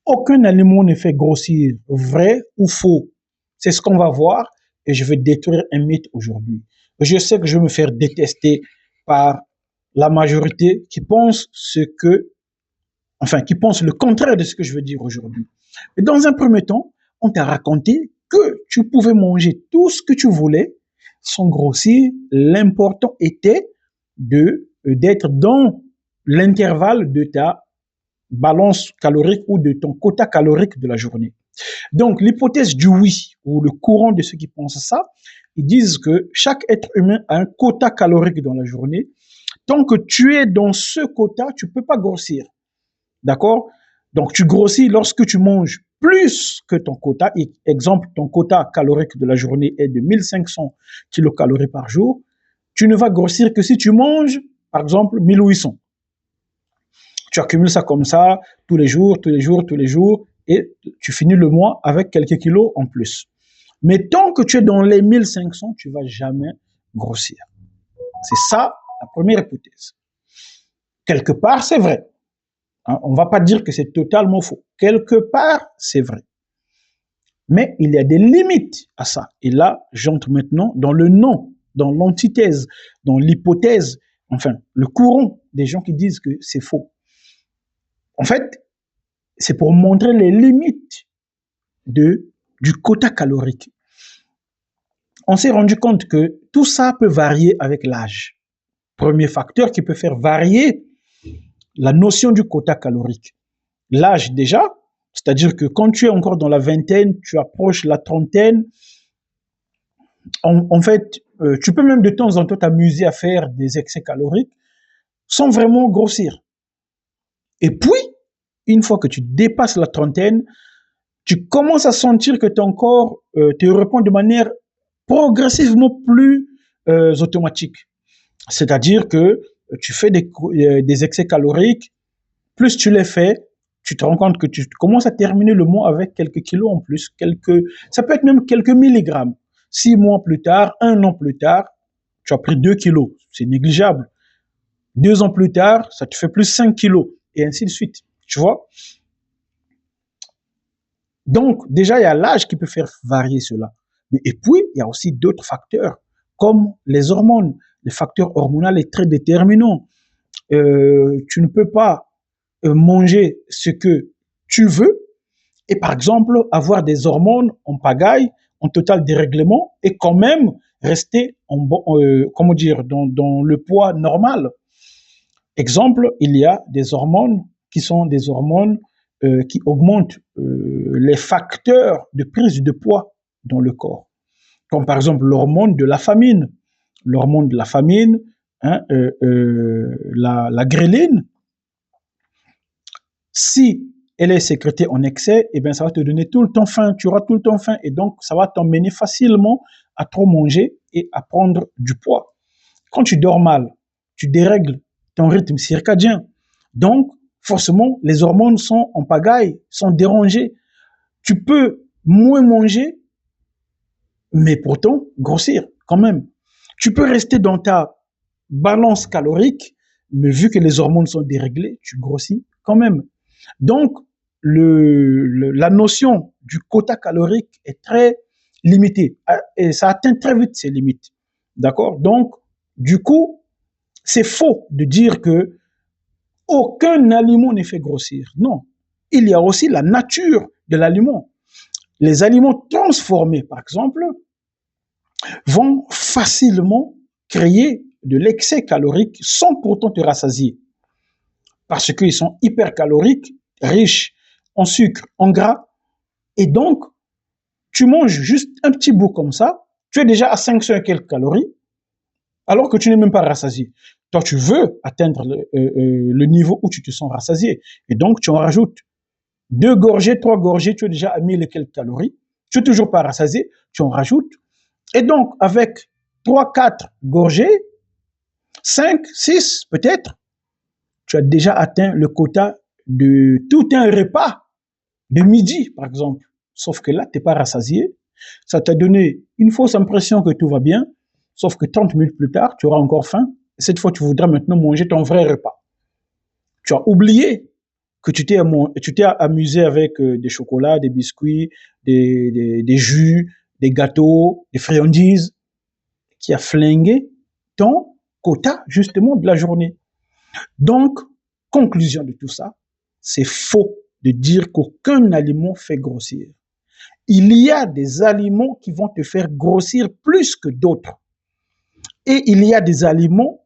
Aucun aliment ne fait grossir, vrai ou faux. C'est ce qu'on va voir et je vais détruire un mythe aujourd'hui. Je sais que je vais me faire détester par la majorité qui pense qui pense le contraire de ce que je veux dire aujourd'hui. Et dans un premier temps, on t'a raconté que tu pouvais manger tout ce que tu voulais sans grossir. L'important était d'être dans l'intervalle de ta balance calorique ou de ton quota calorique de la journée. Donc, l'hypothèse du oui, ou le courant de ceux qui pensent ça, ils disent que chaque être humain a un quota calorique dans la journée. Tant que tu es dans ce quota, tu ne peux pas grossir. D'accord? Donc, tu grossis lorsque tu manges plus que ton quota. Exemple, ton quota calorique de la journée est de 1500 kilocalories par jour. Tu ne vas grossir que si tu manges, par exemple, 1800. Tu accumules ça comme ça, tous les jours, et tu finis le mois avec quelques kilos en plus. Mais tant que tu es dans les 1500, tu ne vas jamais grossir. C'est ça la première hypothèse. Quelque part, c'est vrai. On ne va pas dire que c'est totalement faux. Quelque part, c'est vrai. Mais il y a des limites à ça. Et là, j'entre maintenant dans le non, dans l'antithèse, dans l'hypothèse, enfin, le courant des gens qui disent que c'est faux. En fait, c'est pour montrer les limites du quota calorique. On s'est rendu compte que tout ça peut varier avec l'âge. Premier facteur qui peut faire varier la notion du quota calorique. L'âge déjà, c'est-à-dire que quand tu es encore dans la vingtaine, tu approches la trentaine, en fait, tu peux même de temps en temps t'amuser à faire des excès caloriques sans vraiment grossir. Et puis, une fois que tu dépasses la trentaine, tu commences à sentir que ton corps te répond de manière progressivement plus automatique. C'est-à-dire que tu fais des excès caloriques, plus tu les fais, tu te rends compte que tu commences à terminer le mois avec quelques kilos en plus, ça peut être même quelques milligrammes. 6 mois plus tard, 1 an plus tard, tu as pris 2 kilos, c'est négligeable. 2 ans plus tard, ça te fait plus 5 kilos, et ainsi de suite, tu vois. Donc, déjà, il y a l'âge qui peut faire varier cela. Et puis, il y a aussi d'autres facteurs, comme les hormones. Le facteur hormonal est très déterminant. Tu ne peux pas manger ce que tu veux et, par exemple, avoir des hormones en pagaille, en total dérèglement, et quand même rester dans le poids normal. Exemple, il y a des hormones qui sont des hormones qui augmentent les facteurs de prise de poids dans le corps. Comme par exemple l'hormone de la famine. L'hormone de la famine, la gréline, si elle est sécrétée en excès, eh bien, ça va te donner tout le temps faim, tu auras tout le temps faim, et donc ça va t'emmener facilement à trop manger et à prendre du poids. Quand tu dors mal, tu dérègles ton rythme circadien. Donc, forcément, les hormones sont en pagaille, sont dérangées. Tu peux moins manger, mais pourtant grossir quand même. Tu peux rester dans ta balance calorique, mais vu que les hormones sont déréglées, tu grossis quand même. Donc, la notion du quota calorique est très limitée et ça atteint très vite ses limites. D'accord? Donc, du coup, c'est faux de dire que aucun aliment n'est fait grossir. Non. Il y a aussi la nature de l'aliment. Les aliments transformés, par exemple, vont facilement créer de l'excès calorique sans pourtant te rassasier. Parce qu'ils sont hypercaloriques, riches en sucre, en gras, et donc, tu manges juste un petit bout comme ça, tu es déjà à 500 et quelques calories, alors que tu n'es même pas rassasié. Toi, tu veux atteindre le niveau où tu te sens rassasié, et donc tu en rajoutes 2 gorgées, 3 gorgées, tu es déjà à 1000 et quelques calories, tu n'es toujours pas rassasié, tu en rajoutes, et donc avec 3, 4 gorgées, 5, 6 peut-être, tu as déjà atteint le quota de tout un repas de midi, par exemple. Sauf que là, tu n'es pas rassasié. Ça t'a donné une fausse impression que tout va bien, sauf que 30 minutes plus tard, tu auras encore faim Cette fois, tu voudras maintenant manger ton vrai repas. Tu as oublié que tu t'es amusé avec des chocolats, des biscuits, des jus, des gâteaux, des friandises, qui a flingué ton quota justement de la journée. Donc, conclusion de tout ça, c'est faux de dire qu'aucun aliment fait grossir. Il y a des aliments qui vont te faire grossir plus que d'autres. Et il y a des aliments,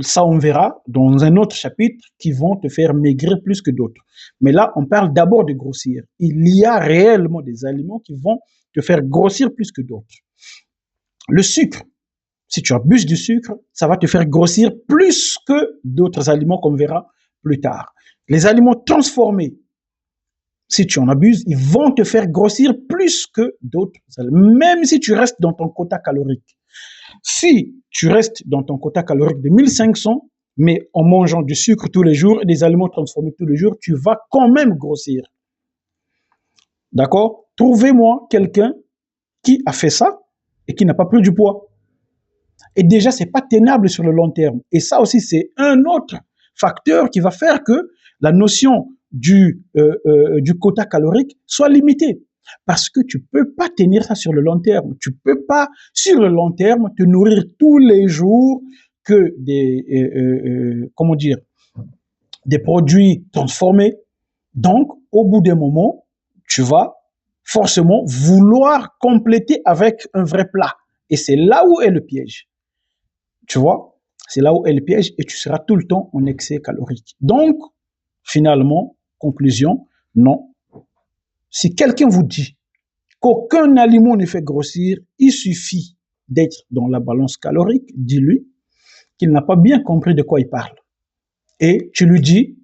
ça on verra dans un autre chapitre, qui vont te faire maigrir plus que d'autres. Mais là, on parle d'abord de grossir. Il y a réellement des aliments qui vont te faire grossir plus que d'autres. Le sucre, si tu abuses du sucre, ça va te faire grossir plus que d'autres aliments qu'on verra plus tard. Les aliments transformés, si tu en abuses, ils vont te faire grossir plus que d'autres aliments, même si tu restes dans ton quota calorique. Si tu restes dans ton quota calorique de 1500, mais en mangeant du sucre tous les jours et des aliments transformés tous les jours, tu vas quand même grossir. D'accord? Trouvez-moi quelqu'un qui a fait ça et qui n'a pas pris du poids. Et déjà, c'est pas tenable sur le long terme. Et ça aussi, c'est un autre facteur qui va faire que la notion du quota calorique soit limitée. Parce que tu peux pas tenir ça sur le long terme. Tu peux pas, sur le long terme, te nourrir tous les jours que comment dire, des produits transformés. Donc, au bout d'un moment, tu vas forcément vouloir compléter avec un vrai plat. Et c'est là où est le piège. Tu vois, c'est là où est le piège et tu seras tout le temps en excès calorique. Donc, finalement, conclusion, non. Si quelqu'un vous dit qu'aucun aliment ne fait grossir, il suffit d'être dans la balance calorique, dis-lui qu'il n'a pas bien compris de quoi il parle. Et tu lui dis,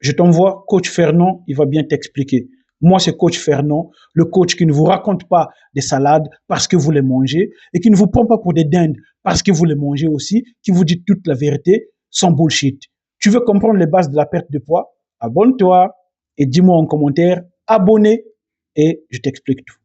je t'envoie coach Fernand, il va bien t'expliquer. Moi, c'est coach Fernand, le coach qui ne vous raconte pas des salades parce que vous les mangez et qui ne vous prend pas pour des dindes parce que vous les mangez aussi, qui vous dit toute la vérité sans bullshit. Tu veux comprendre les bases de la perte de poids? Abonne-toi et dis-moi en commentaire, abonné et je t'explique tout.